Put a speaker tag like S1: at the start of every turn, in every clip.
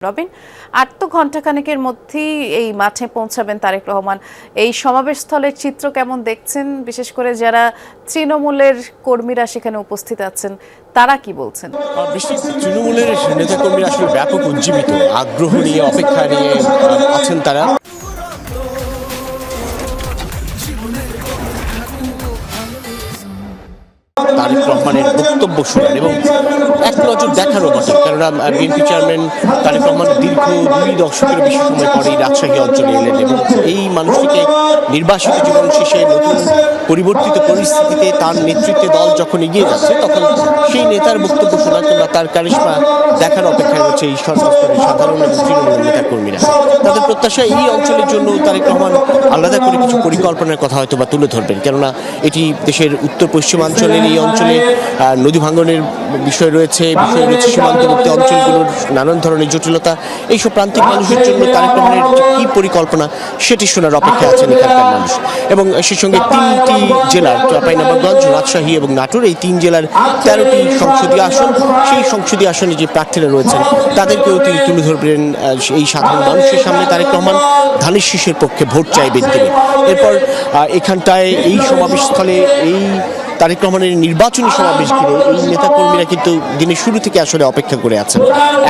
S1: রবিন, আর তো ঘণ্টাখানেকের মধ্যেই এই মাঠে পৌঁছাবেন তারেক রহমান। এই সমাবেশস্থলের চিত্র কেমন দেখছেন? বিশেষ করে যারা তৃণমূলের কর্মীরা সেখানে উপস্থিত আছেন তারা কি বলছেন?
S2: তৃণমূলের নেতাকর্মীরা আসলে ব্যাপক উজ্জীবিত, আগ্রহ নিয়ে অপেক্ষা নিয়ে আছেন তারা। তারেক রহমানের বক্তব্য শুনেন এবং এক নজর দেখারও বটে, কেননা বিএনপি চেয়ারম্যান তারেক রহমান দীর্ঘ 2 দশকের বেশি সময় পরেই রাজশাহী অঞ্চলে এলেন এবং এই মানুষটিকে নির্বাসিত জীবন শেষে নতুন পরিবর্তিত পরিস্থিতিতে তার নেতৃত্বে দল যখন এগিয়ে যাচ্ছে তখন সেই নেতার বক্তব্য শোনা কিংবা তার কারিশমা দেখার অপেক্ষায় রয়েছে এই সর্বস্তরের সাধারণ এবং তৃণমূলের নেতাকর্মীরা। তাদের প্রত্যাশা এই অঞ্চলের জন্য তারেক রহমান আলাদা করে কিছু পরিকল্পনার কথা হয়তো বা তুলে ধরবেন, কেননা এটি দেশের উত্তর পশ্চিমাঞ্চলের এই অঞ্চলে নদী ভাঙনের বিষয় রয়েছে, সীমান্তবর্তী অঞ্চলগুলোর নানান ধরনের জটিলতা। এইসব প্রান্তিক মানুষের জন্য তারেক রহমানের কি পরিকল্পনা সেটি শোনার অপেক্ষায় আছেন এখানকার মানুষ। এবং সেই সঙ্গে 3টি জেলার চাঁপাইনবাবগঞ্জ, রাজশাহী এবং নাটোর, এই 3 জেলার 13টি সংসদীয় আসন, সেই সংসদীয় আসনে যে প্রার্থীরা রয়েছেন তাদেরকেও তিনি তুলে ধরবেন এই সাধারণ মানুষের সামনে। তারেক রহমান ধানের শীষের পক্ষে ভোট চাইবেন তিনি। এরপর এখানটায় এই সমাবেশস্থলে এই তারেক রহমানের নির্বাচনী সমাবেশ ঘিরে এই নেতাকর্মীরা কিন্তু দিনের শুরু থেকে আসলে অপেক্ষা করে আছেন।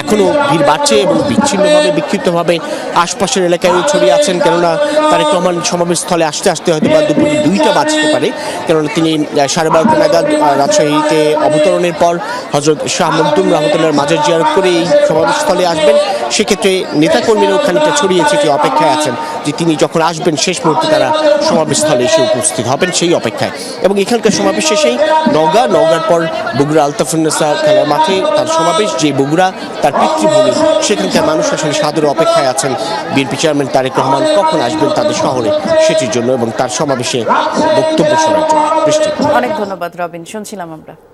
S2: এখনও ভিড় বাড়ছে এবং বিচ্ছিন্নভাবে বিক্ষিপ্তভাবে আশপাশের এলাকায়ও ছড়িয়ে আছেন, কেননা তারেক রহমান সমাবেশস্থলে আসতে আসতে হয়তো বা দুপুর 2টা বাজতে পারে, কেননা তিনি 12:30 নাগাদ রাজশাহীতে অবতরণের পর হযরত শাহ মখদুম রহমতুল্লাহর মাজার জিয়ারত করে এই সমাবেশস্থলে আসবেন। সেক্ষেত্রে নেতাকর্মীরাও খানিকটা ছড়িয়ে ছিটিয়ে অপেক্ষায় আছেন যে তিনি যখন আসবেন শেষ মুহূর্তে তারা সমাবেশস্থলে এসে উপস্থিত হবেন সেই অপেক্ষায়। এবং এখানকার সমাবেশ শেষেই নওগাঁর পর বগুড়া আলতাফুন্নেসা খেলার মাঠে তার সমাবেশ, যে বগুড়া তার পিতৃভূমি, সেখানকার মানুষ আসলে সাদরে অপেক্ষায় আছেন বিএনপি চেয়ারম্যান তারেক রহমান কখন আসবেন তাদের শহরে সেটির জন্য এবং তার সমাবেশে বক্তব্য শোনার জন্য।
S1: অনেক ধন্যবাদ রবিন, শুনছিলাম আমরা।